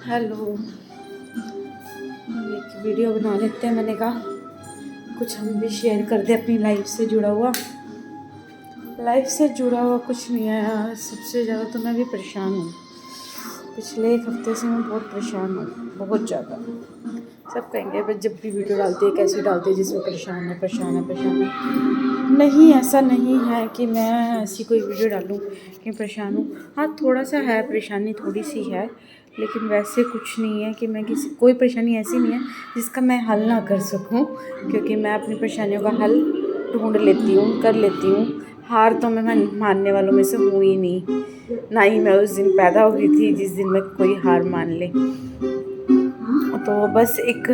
Hello. एक video बना लेते हैं, मैंने कहा कुछ हम भी शेयर कर दें अपनी लाइफ से जुड़ा हुआ। लाइफ से जुड़ा हुआ कुछ नहीं है यार, सबसे ज़्यादा तो मैं भी परेशान हूँ। पिछले एक हफ्ते से मैं बहुत परेशान हूँ, बहुत ज़्यादा। सब कहेंगे बस जब भी वीडियो डालती है कैसी डालती है जिसमें परेशान है परेशान है परेशान है। नहीं, ऐसा नहीं है कि मैं ऐसी कोई वीडियो डालूँ कि परेशान हूँ। हाँ, थोड़ा सा है परेशानी, थोड़ी सी है, लेकिन वैसे कुछ नहीं है कि मैं कोई परेशानी ऐसी नहीं है जिसका मैं हल ना कर सकूं, क्योंकि मैं अपनी परेशानियों का हल ढूंढ लेती हूँ, कर लेती हूँ। हार तो मैं मानने वालों में से हूँ ही नहीं, ना ही मैं उस दिन पैदा हुई थी जिस दिन मैं कोई हार मान ले। तो बस एक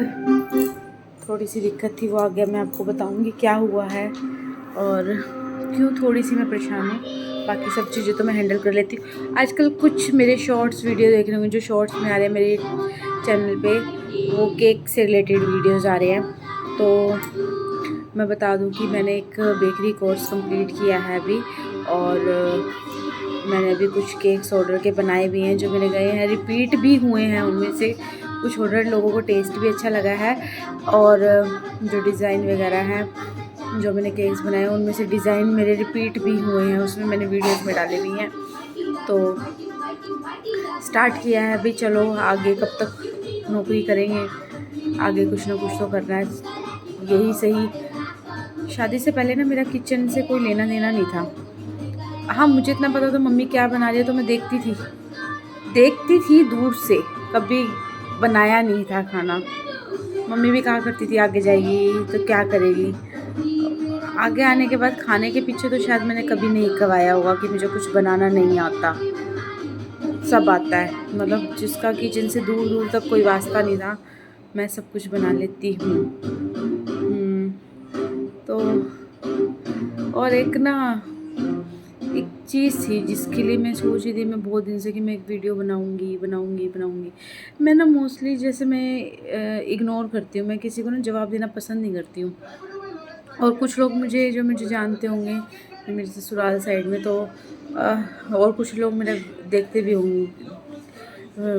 थोड़ी सी दिक्कत थी, वो आगे मैं आपको बताऊंगी क्या हुआ है और क्यों थोड़ी सी मैं परेशान हूँ। बाकी सब चीज़ें तो मैं हैंडल कर लेती हूँ। आजकल कुछ मेरे शॉर्ट्स वीडियो देख रहे होंगे, जो शॉर्ट्स में आ रहे हैं मेरे चैनल पे, वो केक से रिलेटेड वीडियोस आ रहे हैं। तो मैं बता दूं कि मैंने एक बेकरी कोर्स कंप्लीट किया है अभी, और मैंने अभी कुछ केक्स ऑर्डर के बनाए भी हैं जो मेरे गए हैं, रिपीट भी हुए हैं। उनमें से कुछ ऑर्डर लोगों को टेस्ट भी अच्छा लगा है, और जो डिज़ाइन वगैरह है जो मैंने केक्स बनाए उनमें से डिज़ाइन मेरे रिपीट भी हुए हैं, उसमें मैंने वीडियोस में डाले भी हैं। तो स्टार्ट किया है अभी, चलो आगे कब तक नौकरी करेंगे, आगे कुछ ना कुछ तो करना है। यही सही, शादी से पहले ना मेरा किचन से कोई लेना देना नहीं था। हाँ, मुझे इतना पता था मम्मी क्या बना रही है, तो मैं देखती थी दूर से, कभी बनाया नहीं था खाना। मम्मी भी कहा करती थी आगे जाएगी तो क्या करेगी। आगे आने के बाद खाने के पीछे तो शायद मैंने कभी नहीं कवाया होगा कि मुझे कुछ बनाना नहीं आता, सब आता है। मतलब जिसका किचन से दूर दूर तक कोई वास्ता नहीं था, मैं सब कुछ बना लेती हूँ। तो और एक चीज़ थी जिसके लिए मैं सोच रही थी मैं बहुत दिन से कि मैं एक वीडियो बनाऊंगी। मैं ना मोस्टली जैसे मैं इग्नोर करती हूँ, मैं किसी को ना जवाब देना पसंद नहीं करती हूँ। और कुछ लोग जो मुझे जानते होंगे मेरे ससुराल साइड में, तो और कुछ लोग मेरा देखते भी होंगे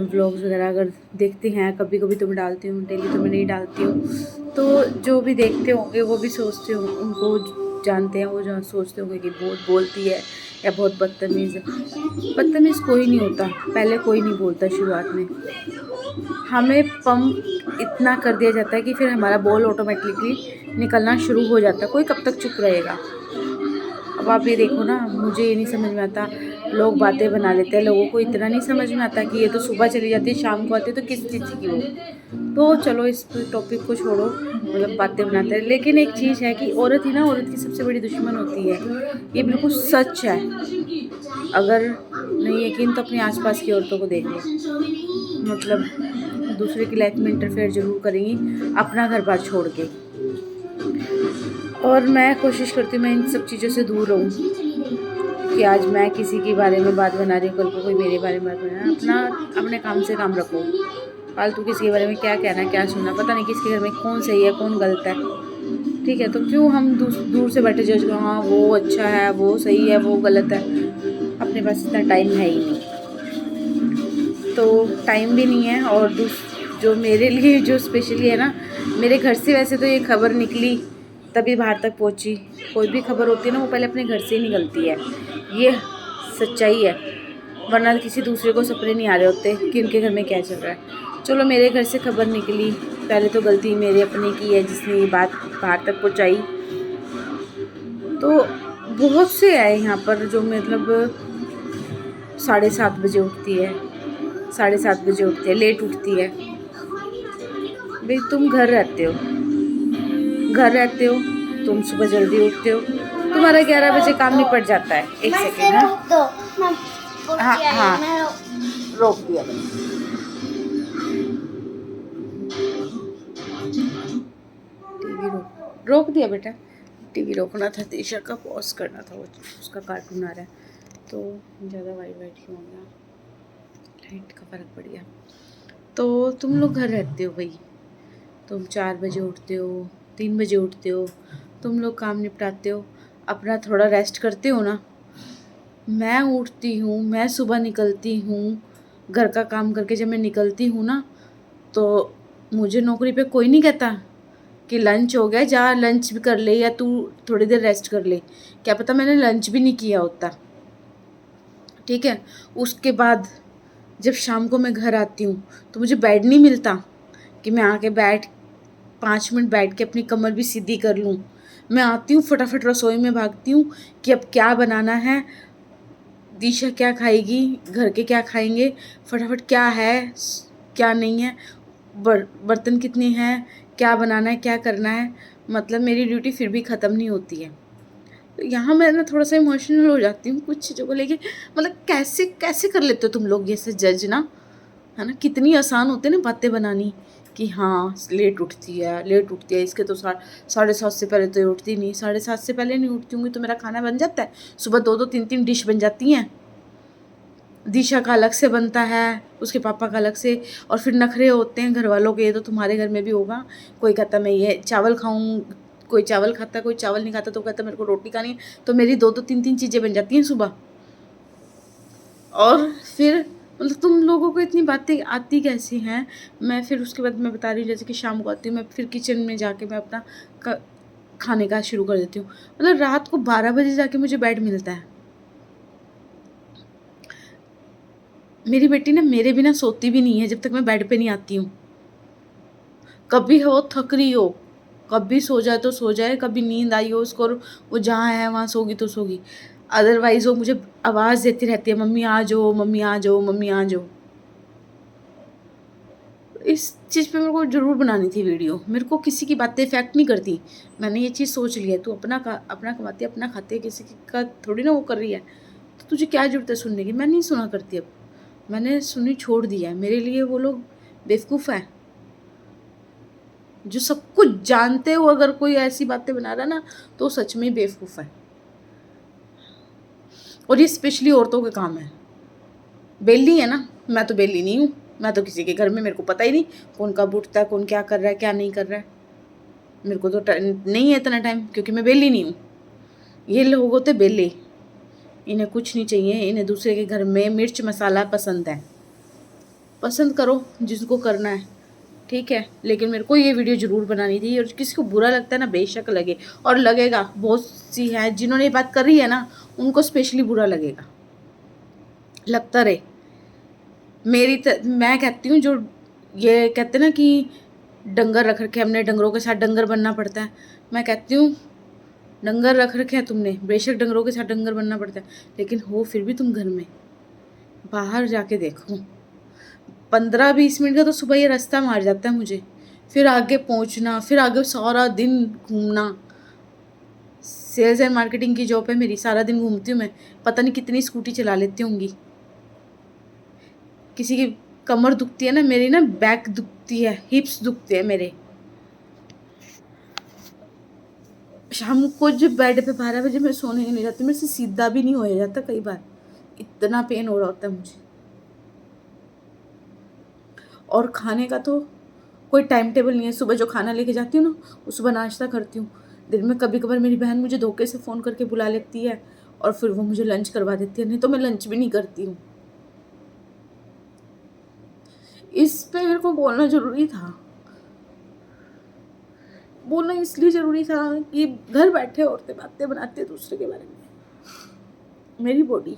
व्लॉग्स वगैरह, अगर देखते हैं कभी कभी तो मैं डालती हूँ, डेली तो मैं नहीं डालती हूँ। तो जो भी देखते होंगे वो भी सोचते होंगे, उनको जानते हैं वो जो सोचते होंगे कि बहुत बोलती है या बहुत बदतमीज़ है। बदतमीज़ कोई नहीं होता, पहले कोई नहीं बोलता शुरुआत में। हमें पंप इतना कर दिया जाता है कि फिर हमारा बॉल ऑटोमेटिकली निकलना शुरू हो जाता है। कोई कब तक चुप रहेगा। अब आप ये देखो ना, मुझे ये नहीं समझ में आता, लोग बातें बना लेते हैं, लोगों को इतना नहीं समझ में आता कि ये तो सुबह चली जाती है शाम को आती है, तो किस चीज़ की वो। तो चलो इस टॉपिक को छोड़ो, मतलब बातें बनाते हैं। लेकिन एक चीज़ है कि औरत ही ना औरत की सबसे बड़ी दुश्मन होती है, ये बिल्कुल सच है। अगर नहीं यकीन तो अपने आसपास की औरतों को देख लो, मतलब दूसरे की लाइफ में इंटरफेयर जरूर करेंगी अपना घर बार छोड़ के। और मैं कोशिश करती हूँ मैं इन सब चीज़ों से दूर रहूँ, कि आज मैं किसी के बारे में बात बना रही हूँ, कल को कोई मेरे बारे में बात बना रहा है। अपने काम से काम रखो, फालतू किसी के बारे में क्या कहना क्या सुनना, पता नहीं किसके घर में कौन सही है कौन गलत है। ठीक है, तो क्यों हम दूर से बैठे जज करो, हाँ वो अच्छा है वो सही है वो गलत है। अपने पास इतना टाइम है ही नहीं, तो टाइम भी नहीं है। और जो मेरे लिए जो स्पेशली है ना, मेरे घर से वैसे तो ये खबर निकली तभी बाहर तक पहुंची। कोई भी खबर होती है ना वो पहले अपने घर से ही निकलती है, ये सच्चाई है। वरना किसी दूसरे को सपने नहीं आ रहे होते कि उनके घर में क्या चल रहा है। चलो मेरे घर से खबर निकली, पहले तो गलती मेरे अपने की है जिसने ये बात बाहर तक पहुंचाई। तो बहुत से आए यहाँ पर जो मतलब 7:30 बजे उठती है, 7:30 बजे उठती है, लेट उठती है। भाई तुम घर रहते हो, तुम सुबह जल्दी उठते हो, तुम्हारा 11 बजे काम निपट जाता है। एक सेकेंड, हाँ हाँ, रोक दिया मैंने। टीवी रोक दिया बेटा, टीवी रोकना था, तीशा का पॉज करना था, वो उसका कार्टून आ रहा है तो ज़्यादा वाइट क्यों हो गया, लाइट का फ़र्क पड़ गया। तो तुम लोग घर रहते हो भाई, तुम 4 बजे उठते हो, 3 बजे उठते हो, तुम लोग काम निपटाते हो, अपना थोड़ा रेस्ट करते हो ना। मैं उठती हूँ, मैं सुबह निकलती हूँ, घर का काम करके जब मैं निकलती हूँ ना, तो मुझे नौकरी पे कोई नहीं कहता कि लंच हो गया, जा लंच भी कर ले या तू थोड़ी देर रेस्ट कर ले। क्या पता मैंने लंच भी नहीं किया होता। ठीक है, उसके बाद जब शाम को मैं घर आती हूँ तो मुझे बेड नहीं मिलता कि मैं आके 5 मिनट बैठ के अपनी कमर भी सीधी कर लूँ। मैं आती हूँ फटाफट रसोई में भागती हूँ कि अब क्या बनाना है, दिशा क्या खाएगी, घर के क्या खाएंगे, फटाफट क्या है क्या नहीं है, बर्तन कितने हैं, क्या बनाना है, क्या करना है। मतलब मेरी ड्यूटी फिर भी ख़त्म नहीं होती है। तो यहाँ मैं ना थोड़ा सा इमोशनल हो जाती हूँ कुछ चीज़ों को लेके। मतलब कैसे कैसे कर लेते हो तुम लोग ये से जज ना, है ना। कितनी आसान होती है ना बातें बनानी कि हाँ लेट उठती है, इसके तो 7:30 से पहले तो ये उठती नहीं, 7:30 से पहले नहीं उठती होंगी तो मेरा खाना बन जाता है। सुबह 2-2 3-3 डिश बन जाती हैं। दिशा का अलग से बनता है, उसके पापा का अलग से, और फिर नखरे होते हैं घर वालों के। ये तो तुम्हारे घर में भी होगा, कोई कहता मैं ये चावल खाऊं, कोई चावल खाता, कोई चावल नहीं खाता, तो कहता मेरे को रोटी खानी है। तो मेरी 2-2 3-3 चीज़ें बन जाती हैं सुबह। और फिर मतलब तुम लोगों को इतनी बातें आती कैसी हैं। मैं फिर उसके बाद मैं बता रही हूँ, जैसे कि शाम को आती हूँ मैं, फिर किचन में जाके मैं अपना खाने का शुरू कर देती हूँ। मतलब रात को 12 बजे जाके मुझे बेड मिलता है। मेरी बेटी ना मेरे बिना सोती भी नहीं है जब तक मैं बेड पे नहीं आती हूँ। कभी हो थक रही हो, कभी सो जाए तो सो जाए, कभी नींद आई हो उसको, वो जहाँ है वहाँ सोगी तो सोगी। अदरवाइज़ वो मुझे आवाज़ देती रहती है, मम्मी आ जाओ, मम्मी आ जाओ, मम्मी आ जाओ। इस चीज़ पे मेरे को ज़रूर बनानी थी वीडियो। मेरे को किसी की बातें इफ़ेक्ट नहीं करती। मैंने ये चीज़ सोच लिया है, तू अपना कमाती है, अपना खाती है, किसी का थोड़ी ना वो कर रही है, तो तुझे क्या ज़रूरत है सुनने की। मैं नहीं सुना करती अब, मैंने सुनी छोड़ दिया है। मेरे लिए वो लोग बेवकूफ़ हैं जो सब कुछ जानते हो। अगर कोई ऐसी बातें बना रहा ना तो सच में बेवकूफ़ है। और ये स्पेशली औरतों के काम है। बेली है ना, मैं तो बेली नहीं हूँ। मैं तो किसी के घर में, मेरे को पता ही नहीं कौन कब उठता है, कौन क्या कर रहा है, क्या नहीं कर रहा है। मेरे को तो नहीं है इतना टाइम, क्योंकि मैं बेली नहीं हूँ। ये लोग होते बेले, इन्हें कुछ नहीं चाहिए, इन्हें दूसरे के घर में मिर्च मसाला पसंद है। पसंद करो जिसको करना है, ठीक है। लेकिन मेरे को ये वीडियो ज़रूर बनानी थी। और किसी को बुरा लगता है ना, बेशक लगे, और लगेगा। बहुत सी हैं जिन्होंने ये बात करी है ना, उनको स्पेशली बुरा लगेगा, लगता रहे। मैं कहती हूँ, जो ये कहते ना कि डंगर रख रखे हमने, डंगरों के साथ डंगर बनना पड़ता है। मैं कहती हूँ डंगर रख रखे हैं तुमने, बेशक डंगरों के साथ डंगर बनना पड़ता है, लेकिन हो फिर भी तुम घर में। बाहर जाके देखो, 15-20 मिनट का तो सुबह ये रास्ता मार जाता है मुझे। फिर आगे पहुँचना, फिर आगे सारा दिन घूमना। सेल्स एंड मार्केटिंग की जॉब है मेरी, सारा दिन घूमती हूँ मैं। पता नहीं कितनी स्कूटी चला लेती होंगी। किसी की कमर दुखती है ना, मेरी ना बैक दुखती है, हिप्स दुखते हैं मेरे। शाम को जब बेड पे 12 बजे मैं सोने नहीं जाती, मेरे से सीधा भी नहीं होया जाता कई बार, इतना पेन हो रहा होता है मुझे। और खाने का तो कोई टाइम टेबल नहीं है। सुबह जो खाना लेके जाती हूँ ना, वो सुबह नाश्ता करती हूँ। दिन में कभी कभार मेरी बहन मुझे धोखे से फ़ोन करके बुला लेती है और फिर वो मुझे लंच करवा देती है, नहीं तो मैं लंच भी नहीं करती हूँ। इस पे मेरे को बोलना ज़रूरी था। बोलना इसलिए ज़रूरी था कि घर बैठे औरतें बातें बनाती है दूसरे के बारे में। मेरी बॉडी,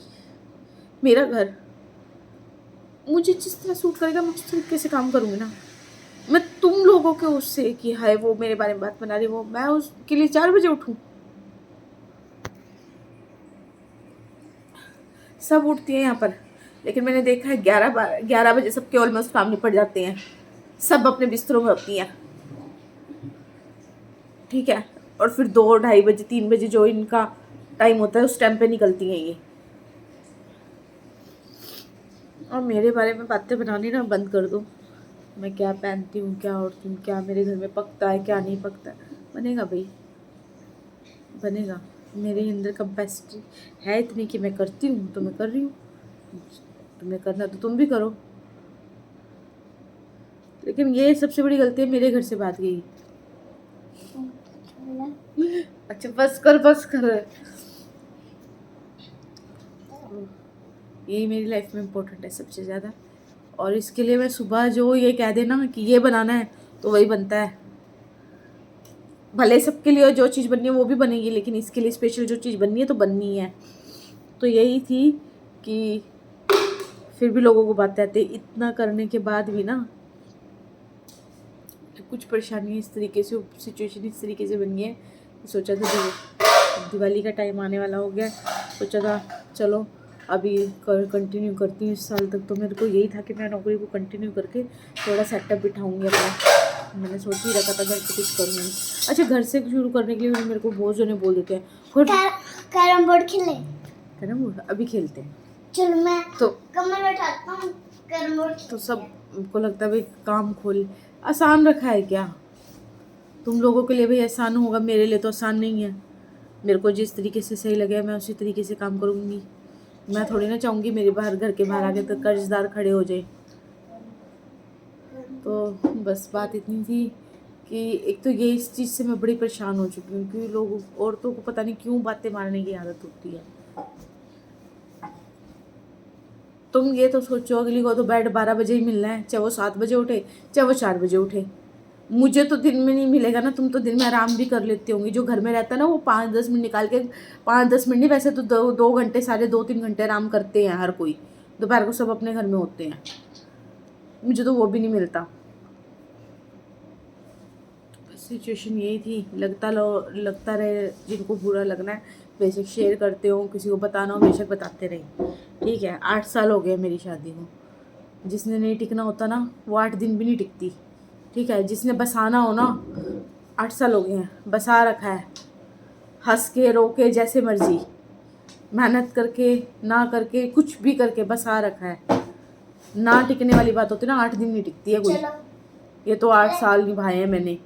मेरा घर, मुझे जिस तरह सूट करेगा मैं उस तरीके से काम करूँगी ना। मैं तुम लोगों के उससे कि हाय वो मेरे बारे में बात बना रही, वो मैं उसके लिए 4 बजे उठूँ। सब उठती है यहाँ पर, लेकिन मैंने देखा है 11 बजे सबके ऑलमोस्ट काम निपट जाते हैं, सब अपने बिस्तरों में होती हैं, ठीक है। और फिर 2-2:30 बजे 3 बजे जो इनका टाइम होता है उस टाइम पे निकलती हैं ये। और मेरे बारे में बातें बनानी ना बंद कर दो। मैं क्या पहनती हूँ, क्या उड़ती हूँ, क्या मेरे घर में पकता है, क्या नहीं पकता है। बनेगा भाई, बनेगा। मेरे अंदर कैपेसिटी है इतनी कि मैं करती हूँ तो मैं कर रही हूँ। तुम्हें करना तो तुम भी करो। लेकिन ये सबसे बड़ी गलती है, मेरे घर से बात गई। अच्छा बस कर, बस कर। यही मेरी लाइफ में इम्पोर्टेंट है सबसे ज़्यादा, और इसके लिए मैं सुबह जो ये कह देना कि ये बनाना है तो वही बनता है। भले सबके लिए जो चीज़ बननी है वो भी बनेगी, लेकिन इसके लिए स्पेशल जो चीज़ बननी है तो बननी है। तो यही थी कि फिर भी लोगों को बात आते, इतना करने के बाद भी ना कुछ परेशानी इस तरीके से, सिचुएशन इस तरीके से बन गई है। सोचा था दिवाली का टाइम आने वाला हो गया, सोचा था चलो अभी कंटिन्यू करती हूँ। इस साल तक तो मेरे को यही था कि मैं नौकरी को कंटिन्यू करके थोड़ा सेटअप बिठाऊँगी अपना। मैंने सोच ही रखा था घर से कुछ करूँगी। अच्छा, घर से शुरू करने के लिए मेरे को बहुत जने बोल देते हैं कैरम बोर्ड खेले। कैरम बोर्ड अभी खेलते हैं, चलो मैं तो कमर बैठाता हूँ कैरम बोर्ड। तो सबको लगता है भाई काम खोल, आसान रखा है क्या? तुम लोगों के लिए भाई आसान होगा, मेरे लिए तो आसान नहीं है। मेरे को जिस तरीके से सही लगे मैं उसी तरीके से काम करूँगी। मैं थोड़ी ना चाहूँगी मेरे बाहर घर के बाहर आके तो कर्जदार खड़े हो जाए। तो बस बात इतनी थी कि एक तो ये इस चीज़ से मैं बड़ी परेशान हो चुकी हूँ, क्योंकि लोग औरतों को पता नहीं क्यों बातें मारने की आदत होती है। तुम ये तो सोचो अगली को तो बेड 12 बजे ही मिलना है, चाहे वो 7 बजे उठे चाहे वो 4 बजे उठे। मुझे तो दिन में नहीं मिलेगा ना। तुम तो दिन में आराम भी कर लेते होंगे। जो घर में रहता है ना वो 5-10 मिनट निकाल के, 5-10 मिनट नहीं, वैसे तो 2 घंटे, सारे 2-3 घंटे आराम करते हैं हर कोई। दोपहर को सब अपने घर में होते हैं, मुझे तो वो भी नहीं मिलता। सिचुएशन यही थी। लगता रहे, जिनको बुरा लगना है बेशक शेयर करते हो, किसी को बताना हो बेशक बताते रहे। ठीक है, 8 साल हो गए मेरी शादी को। जिसने नहीं टिकना होता ना वो 8 दिन भी नहीं टिकती। ठीक है, जिसने बसाना हो ना, 8 साल हो गए हैं, बसा रखा है, हंस के रो के जैसे मर्जी, मेहनत करके ना करके कुछ भी करके बसा रखा है। ना टिकने वाली बात होती है ना, 8 दिन नहीं टिकती है कोई। ये तो 8 साल निभाए हैं मैंने।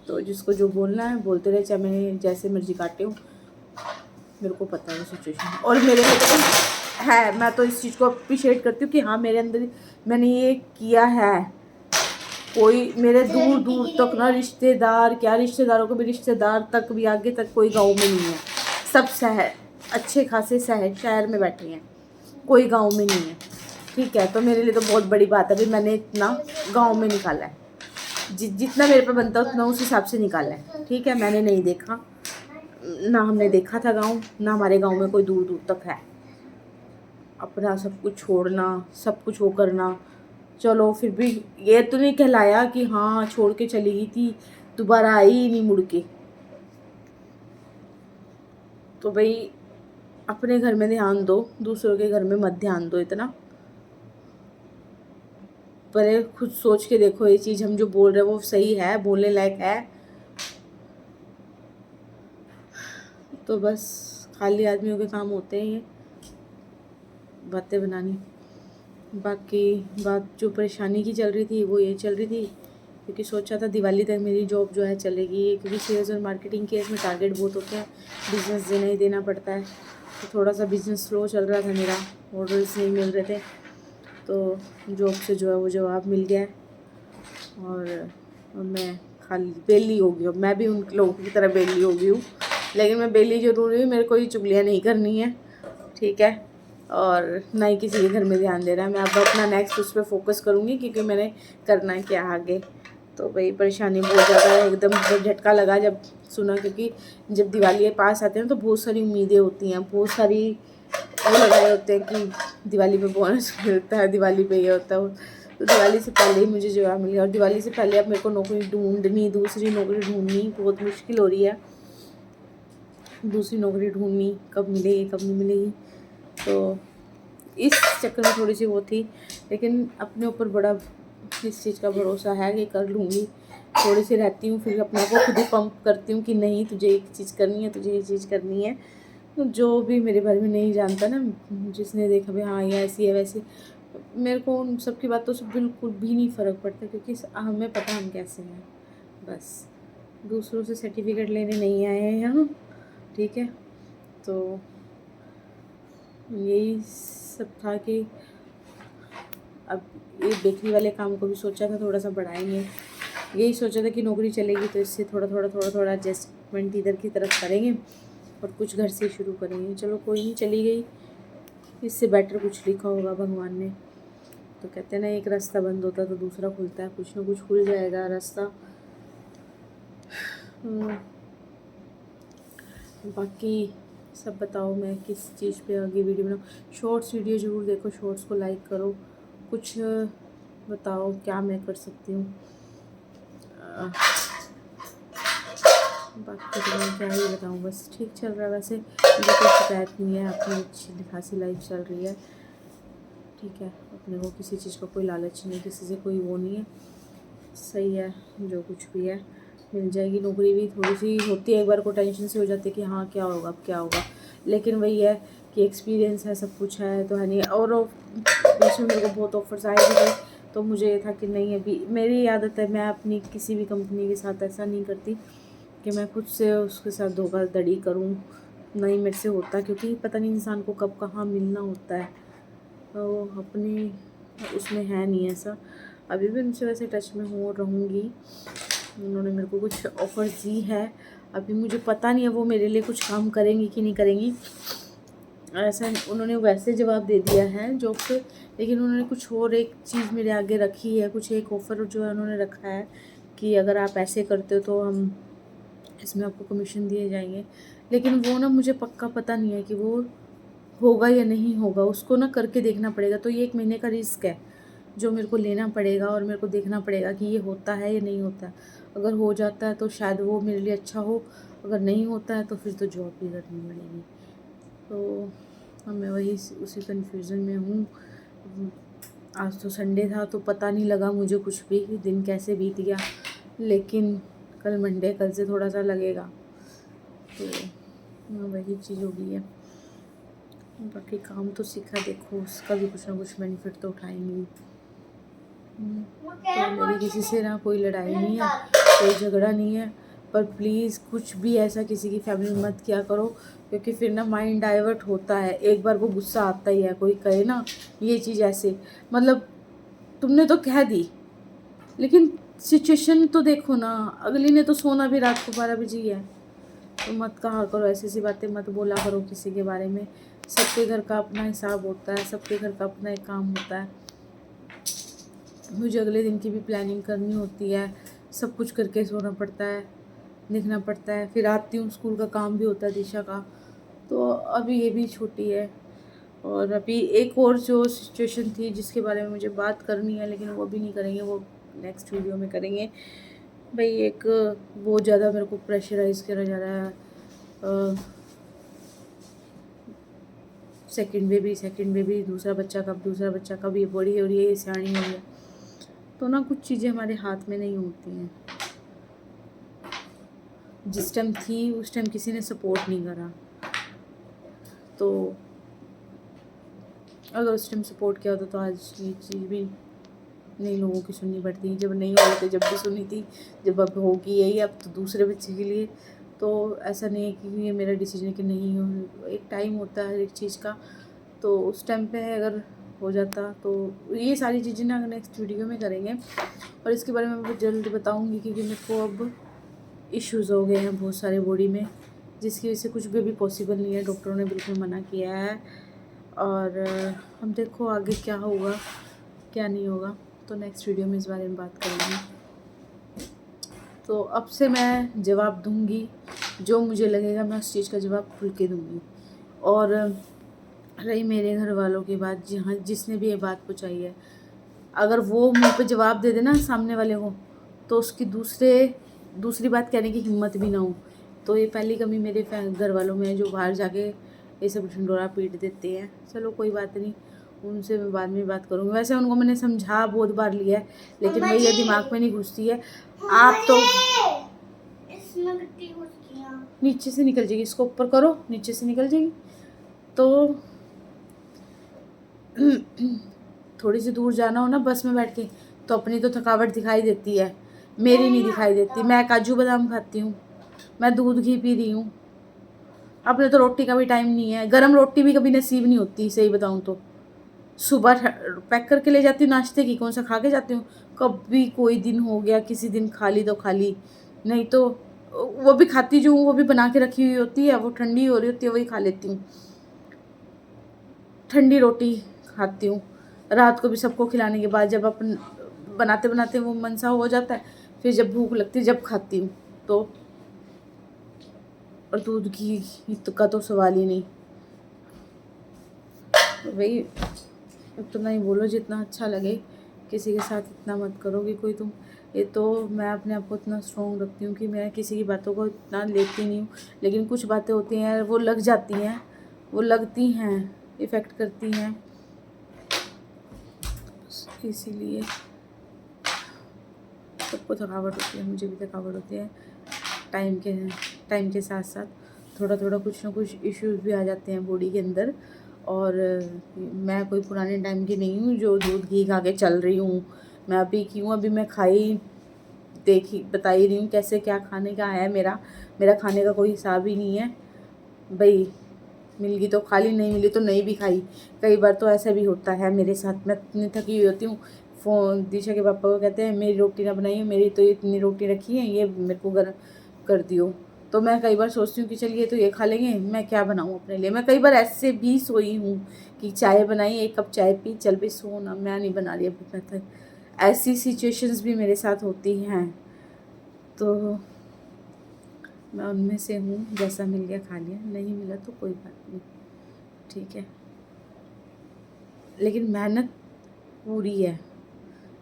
तो जिसको जो बोलना है बोलते रहे, चाहे मैंने जैसे मर्जी काटे हूँ, मेरे को पता है वो सिचुएशन। और मेरे में तो है, मैं तो इस चीज़ को अप्रिशिएट करती हूँ कि हाँ मेरे अंदर मैंने ये किया है। कोई मेरे दूर दूर तक ना रिश्तेदार, क्या रिश्तेदारों को भी, रिश्तेदार तक भी आगे तक कोई गाँव में नहीं है। सब शहर, अच्छे खासे शहर में बैठे हैं, कोई गाँव में नहीं है। ठीक है, तो मेरे लिए तो बहुत बड़ी बात है भाई, मैंने इतना गाँव में निकाला है। जितना मेरे पे बनता है उतना उस हिसाब से निकाला है। ठीक है, मैंने नहीं देखा ना, हमने देखा था गांव, ना हमारे गांव में कोई दूर दूर तक है। अपना सब कुछ छोड़ना, सब कुछ वो करना, चलो फिर भी ये तो नहीं कहलाया कि हाँ छोड़ के चली गई थी, दोबारा आई ही नहीं मुड़ के। तो भाई अपने घर में ध्यान दो, दूसरों के घर में मत ध्यान दो इतना। पहले खुद सोच के देखो ये चीज़ हम जो बोल रहे हैं वो सही है, बोलने लायक है। तो बस खाली आदमियों के काम होते हैं ये बातें बनानी। बाकी बात जो परेशानी की चल रही थी वो ये चल रही थी, क्योंकि सोचा था दिवाली तक मेरी जॉब जो है चलेगी, क्योंकि सेल्स और मार्केटिंग के इसमें टारगेट बहुत होते हैं, बिजनेस देना ही देना पड़ता है। तो थोड़ा सा बिजनेस स्लो चल रहा था मेरा, ऑर्डर्स नहीं मिल रहे थे। तो जॉब से जो है वो जवाब मिल गया है, और मैं खाली बेली हो गई हूँ। मैं भी उन लोगों की तरह बेली हो गई हूँ, लेकिन मैं बेली जरूर हुई, मेरे को ये चुगलियाँ नहीं करनी है। ठीक है, और ना ही किसी के घर में ध्यान दे रहा है। मैं अब अपना नेक्स्ट उस पर फोकस करूँगी, क्योंकि मैंने करना है क्या आगे। तो भाई परेशानी बहुत ज़्यादा है, एकदम झटका लगा जब सुना, क्योंकि जब दिवाली के पास आते हैं तो बहुत सारी उम्मीदें होती हैं, बहुत सारी वो लगाए होते हैं कि दिवाली पे बोनस मिलता है, दिवाली पे ये होता है। तो दिवाली से पहले ही मुझे जवाब मिल गया, और दिवाली से पहले अब मेरे को नौकरी ढूंढनी, दूसरी नौकरी ढूंढनी बहुत मुश्किल हो रही है। दूसरी नौकरी ढूंढनी, कब मिलेगी कब नहीं मिलेगी, तो इस चक्कर में थोड़ी सी वो थी। लेकिन अपने ऊपर बड़ा इस चीज़ का भरोसा है कि कर लूँगी। थोड़ी सी रहती हूँ, फिर अपने को खुद ही पंप करती हूँ कि नहीं तुझे एक चीज़ करनी है, तुझे ये चीज़ करनी है। तो जो भी मेरे बारे में नहीं जानता ना, जिसने देखा भाई हाँ ये ऐसी है वैसी, मेरे को उन सब की बातों से बिल्कुल भी नहीं फ़र्क पड़ता, क्योंकि हमें पता हम कैसे हैं। बस दूसरों से सर्टिफिकेट लेने नहीं आए हैं यहाँ। ठीक है, तो यही सब था कि अब ये बेकरी वाले काम को भी सोचा था थोड़ा सा बढ़ाएंगे। यही सोचा था कि नौकरी चलेगी तो इससे थोड़ा एडजस्टमेंट इधर की तरफ करेंगे और कुछ घर से शुरू करेंगे। चलो कोई नहीं, चली गई, इससे बेटर कुछ लिखा होगा भगवान ने। तो कहते हैं ना, एक रास्ता बंद होता है तो दूसरा खुलता है, कुछ ना कुछ खुल जाएगा रास्ता। बाकी सब बताओ, मैं किस चीज़ पे आगे वीडियो बनाऊँ। शॉर्ट्स वीडियो ज़रूर देखो, शॉर्ट्स को लाइक करो, कुछ बताओ क्या मैं कर सकती हूँ। बाकी तो मैं क्या ही बताऊँ, बस ठीक चल रहा है। वैसे मुझे कोई शिकायत नहीं है, अपनी अच्छी खासी लाइफ चल रही है, ठीक है। अपने को किसी चीज़ का कोई लालच नहीं है, किसी से कोई वो नहीं है, सही है। जो कुछ भी है मिल जाएगी। नौकरी भी थोड़ी सी होती है, एक बार को टेंशन से हो जाती है कि हाँ क्या होगा, अब क्या होगा, लेकिन वही है कि एक्सपीरियंस है, सब कुछ है तो है नहीं। और बीच में मेरे को बहुत ऑफर्स आए भी थे, तो मुझे ये था कि नहीं, अभी मेरी आदत है, मैं अपनी किसी भी कंपनी के साथ ऐसा नहीं करती कि मैं खुद से उसके साथ धोखाधड़ी करूँ, नहीं मेरे से होता, क्योंकि पता नहीं इंसान को कब कहाँ मिलना होता है, तो अपनी उसमें है नहीं ऐसा। अभी भी उनसे वैसे टच में हूँ, रहूँगी। उन्होंने मेरे को कुछ ऑफ़र दी है, अभी मुझे पता नहीं है वो मेरे लिए कुछ काम करेंगी कि नहीं करेंगी। ऐसा उन्होंने वैसे जवाब दे दिया है जॉब से, लेकिन उन्होंने कुछ और एक चीज़ मेरे आगे रखी है, कुछ एक ऑफ़र जो है उन्होंने रखा है कि अगर आप ऐसे करते हो तो हम इसमें आपको कमीशन दिए जाएंगे। लेकिन वो ना मुझे पक्का पता नहीं है कि वो होगा या नहीं होगा, उसको ना करके देखना पड़ेगा। तो ये 1 महीने का रिस्क है जो मेरे को लेना पड़ेगा, और मेरे को देखना पड़ेगा कि ये होता है या नहीं होता है। अगर हो जाता है तो शायद वो मेरे लिए अच्छा हो, अगर नहीं होता है तो फिर तो जॉब भी करनी पड़ेगी। तो मैं वही उसी कन्फ्यूज़न में हूँ। आज तो संडे था तो पता नहीं लगा मुझे कुछ भी, दिन कैसे बीत गया, लेकिन कल मंडे, कल से थोड़ा सा लगेगा, तो वही चीज़ हो गई है। बाकी काम तो सीखा, देखो उसका भी कुछ ना कुछ बेनिफिट तो उठाएंगी। तो मेरी किसी से ना कोई लड़ाई नहीं है, कोई झगड़ा नहीं है, पर प्लीज़ कुछ भी ऐसा किसी की फैमिली में मत किया करो, क्योंकि फिर ना माइंड डाइवर्ट होता है। एक बार को गुस्सा आता ही है, कोई कहे ना ये चीज़ ऐसे, मतलब तुमने तो कह दी, लेकिन सिचुएशन तो देखो ना, अगली ने तो सोना भी रात को 12 बजे ही है। तो मत कहा करो ऐसी सी बातें, मत बोला करो किसी के बारे में। सबके घर का अपना हिसाब होता है, सबके घर का अपना एक काम होता है। मुझे अगले दिन की भी प्लानिंग करनी होती है, सब कुछ करके सोना पड़ता है, देखना पड़ता है। फिर आती हूँ, स्कूल का काम भी होता है दिशा का, तो अभी ये भी छोटी है। और अभी एक और जो सिचुएशन थी जिसके बारे में मुझे बात करनी है, लेकिन वो भी नहीं करेंगे, वो नेक्स्ट वीडियो में करेंगे। भाई एक बहुत ज़्यादा मेरे को प्रेशराइज़ करा जा रहा है, सेकंड बेबी, दूसरा बच्चा कब ये बड़ी हो रही है, सियाणी हो रही है। तो ना कुछ चीज़ें हमारे हाथ में नहीं होती हैं। जिस टाइम थी उस टाइम किसी ने सपोर्ट नहीं करा, तो अगर उस टाइम सपोर्ट किया होता तो आज ये चीज़ भी नहीं लोगों की सुननी पड़ती। जब नहीं हो रही थी जब भी सुनी थी, जब अब होगी यही, अब तो दूसरे बच्चे के लिए। तो ऐसा नहीं है कि ये मेरा डिसीजन है कि नहीं हो, एक टाइम होता है हर एक चीज़ का, तो उस टाइम पे अगर हो जाता तो ये सारी चीज़ें ना नेक्स्ट वीडियो में करेंगे। और इसके बारे में मैं बहुत जल्द बताऊँगी, क्योंकि मेरे को अब इश्यूज़ हो गए हैं बहुत सारे बॉडी में, जिसकी वजह से कुछ भी अभी पॉसिबल नहीं है। डॉक्टरों ने बिल्कुल मना किया है, और हम देखो आगे क्या होगा क्या नहीं होगा, तो नेक्स्ट वीडियो में इस बारे में बात करेंगे। तो अब से मैं जवाब दूंगी, जो मुझे लगेगा मैं उस चीज़ का जवाब खुल के दूंगी। और रही मेरे घर वालों की बात, जहाँ जिसने भी ये बात पहुँचाई है, अगर वो मुँह पे जवाब दे देना सामने वाले को, तो उसकी दूसरी बात कहने की हिम्मत भी ना हो। तो ये पहली कमी मेरे घर वालों में है, जो बाहर जाके ये सब ढिंढोरा पीट देते हैं। चलो कोई बात नहीं, उनसे मैं बाद में बात करूँगी। वैसे उनको मैंने समझा बहुत बार लिया है, लेकिन वही ये दिमाग में नहीं घुसती है। आप तो इसमें गिट्टी घुसती है, नीचे से निकल जाएगी, इसको ऊपर करो, नीचे से निकल जाएगी। तो थोड़ी सी दूर जाना हो ना बस में बैठ के, तो अपनी तो थकावट दिखाई देती है, मेरी नहीं दिखाई देती। मैं काजू बादाम खाती हूँ, मैं दूध घी पी रही हूँ। अपने तो रोटी का भी टाइम नहीं है, गरम रोटी भी कभी नसीब नहीं होती, सही बताऊँ तो। सुबह पैक करके ले जाती हूँ नाश्ते की, कौन सा खा के जाती हूँ। कभी कोई दिन हो गया किसी दिन खाली तो खाली, नहीं तो वो भी खाती जो हूँ वो भी बना के रखी हुई होती है, वो ठंडी हो रही होती है वही खा लेती हूँ। ठंडी रोटी खाती हूँ, रात को भी सबको खिलाने के बाद जब अपन बनाते बनाते वो मन सा हो जाता है, फिर जब भूख लगती है जब खाती हूँ तो। और दूध घी का तो सवाल ही नहीं। तो भाई इतना ही बोलो जितना अच्छा लगे, किसी के साथ इतना मत करो कि कोई तुम, ये तो मैं अपने आप को इतना स्ट्रॉन्ग रखती हूँ कि मैं किसी की बातों को इतना लेती नहीं हूँ, लेकिन कुछ बातें होती हैं वो लग जाती हैं, वो लगती हैं, इफ़ेक्ट करती हैं, इसीलिए सबको थकावट होती है, मुझे भी थकावट होती है। टाइम के साथ साथ थोड़ा थोड़ा कुछ ना कुछ इश्यूज भी आ जाते हैं बॉडी के अंदर। और मैं कोई पुराने टाइम की नहीं हूँ जो दूध घी खा के चल रही हूँ। मैं अभी की हूँ, अभी मैं बता ही रही हूँ कैसे क्या खाने का है। मेरा खाने का कोई हिसाब ही नहीं है भाई, मिल गई तो खा ली, नहीं मिली तो नहीं भी खाई। कई बार तो ऐसा भी होता है मेरे साथ, मैं इतनी थकी हुई होती हूँ, फ़ोन दिशा के पापा को कहते हैं मेरी रोटी ना बनाइए, मेरी तो इतनी रोटी रखी है, ये मेरे को गर्म कर दियो। तो मैं कई बार सोचती हूँ कि चलिए तो ये खा लेंगे, मैं क्या बनाऊँ अपने लिए। मैं कई बार ऐसे भी सोई हूँ कि चाय बनाई, 1 कप चाय पी, चल भी सोना, मैं नहीं बना रही अभी तक। ऐसी सिचुएशंस भी मेरे साथ होती हैं, तो मैं उनमें से हूँ। जैसा मिल गया खा लिया, नहीं मिला तो कोई बात नहीं, ठीक है। लेकिन मेहनत पूरी है,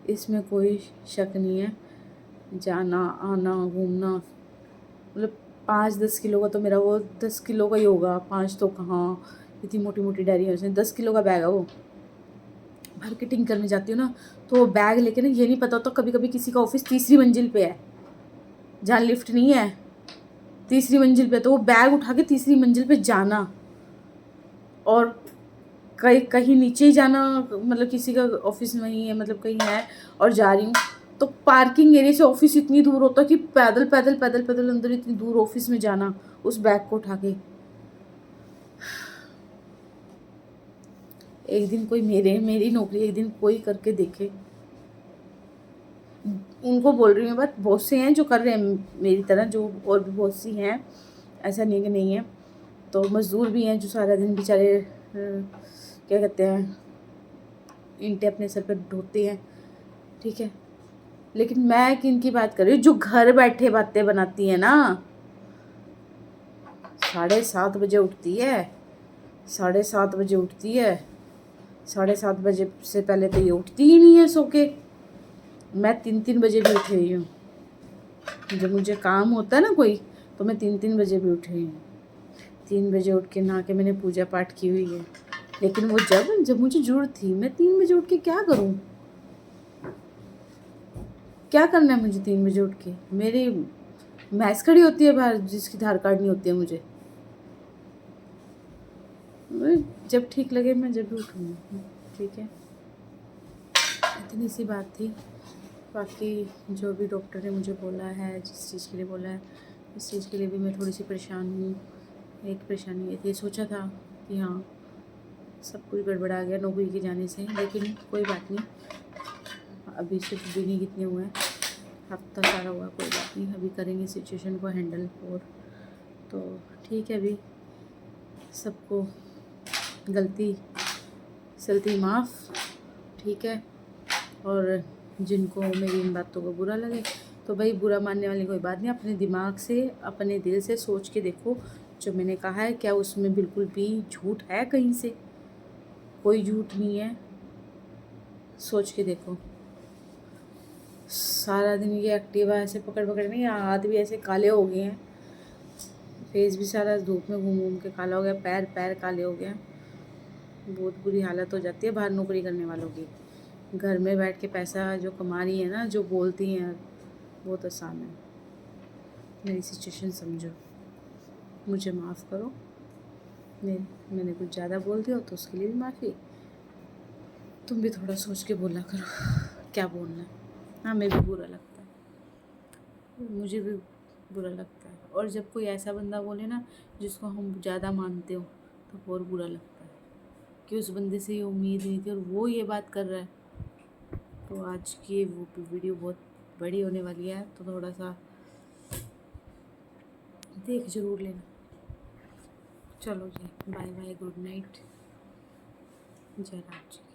इसमें कोई शक नहीं है। जाना आना घूमना, मतलब 5-10 किलो का तो मेरा वो 10 किलो का ही होगा, 5 तो कहाँ, इतनी मोटी मोटी डायरी है उसमें, 10 किलो का बैग है वो। मार्केटिंग करने जाती हूँ ना, तो वो बैग लेके ना, ये नहीं पता होता कभी कभी किसी का ऑफिस 3री मंजिल पे है, जहाँ लिफ्ट नहीं है, 3री मंजिल पे, तो वो बैग उठा के 3री मंजिल पे जाना, और कहीं नीचे ही जाना, मतलब किसी का ऑफिस नहीं है, मतलब कहीं है और जा रही हूँ, तो पार्किंग एरिया से ऑफिस इतनी दूर होता है कि पैदल पैदल पैदल पैदल अंदर इतनी दूर ऑफिस में जाना उस बैग को उठा के। एक दिन कोई मेरी नौकरी एक दिन कोई करके देखे। उनको बोल रही हूँ बात, बहुत से हैं जो कर रहे हैं मेरी तरह, जो और भी बहुत सी हैं, ऐसा नहीं कि नहीं है। तो मज़दूर भी हैं जो सारा दिन बेचारे क्या कहते हैं, ईंटें अपने सर पर ढोते हैं, ठीक है। लेकिन मैं किन की बात कर रही हूँ, जो घर बैठे बातें बनाती है ना। 7:30 बजे उठती है, 7:30 बजे उठती है, 7:30 बजे से पहले तो ये उठती ही नहीं है सो के। मैं 3-3 बजे भी उठी हुई हूँ, जब मुझे काम होता है ना कोई, तो मैं 3-3 बजे भी उठी हुई हूँ। 3 बजे उठ के नहा के मैंने पूजा पाठ की हुई है। लेकिन वो जब मुझे जरूरत थी, मैं 3 बजे उठ के क्या करूँ, क्या करना है मुझे 3 बजे उठ के। मेरी भैंस खड़ी होती है बाहर जिसकी धार काटनी होती है मुझे, जब ठीक लगे मैं जब भी उठूँगी, ठीक है। इतनी सी बात थी। बाकी जो भी डॉक्टर ने मुझे बोला है, जिस चीज़ के लिए बोला है, इस चीज़ के लिए भी मैं थोड़ी सी परेशान हूँ। एक परेशानी ये थी, सोचा था कि हाँ सब कुछ गड़बड़ा गया नौकरी के जाने से, लेकिन कोई बात नहीं, अभी सिर्फ दिन ही कितने हुए हैं, हफ्ता सारा हुआ, कोई बात नहीं, अभी करेंगे सिचुएशन को हैंडल। और तो ठीक है, अभी सबको गलती सलती माफ़, ठीक है। और जिनको मेरी इन बातों को बुरा लगे तो भाई बुरा मानने वाली कोई बात नहीं, अपने दिमाग से अपने दिल से सोच के देखो जो मैंने कहा है क्या उसमें बिल्कुल भी झूठ है, कहीं से कोई झूठ नहीं है, सोच के देखो। सारा दिन ये एक्टिवा ऐसे पकड़ पकड़ नहीं, हाथ भी ऐसे काले हो गए हैं, फेस भी सारा धूप में घूम घूम के काला हो गया, पैर काले हो गया, बहुत बुरी हालत हो जाती है बाहर नौकरी करने वालों की। घर में बैठ के पैसा जो कमा रही है ना, जो बोलती हैं बहुत आसान है। मेरी सिचुएशन समझो, मुझे माफ़ करो, मैंने कुछ ज़्यादा बोल दिया तो उसके लिए भी माफ़ी। तुम भी थोड़ा सोच के बोला करो क्या बोलना है। हाँ, मैं भी बुरा लगता है, मुझे भी बुरा लगता है। और जब कोई ऐसा बंदा बोले ना जिसको हम ज़्यादा मानते हो, तो और बुरा लगता है कि उस बंदे से ये उम्मीद नहीं थी और वो ये बात कर रहा है। तो आज की वो वीडियो बहुत बड़ी होने वाली है, तो थोड़ा सा देख ज़रूर लेना। चलो जी, बाय बाय, गुड नाइट, जय राम जी।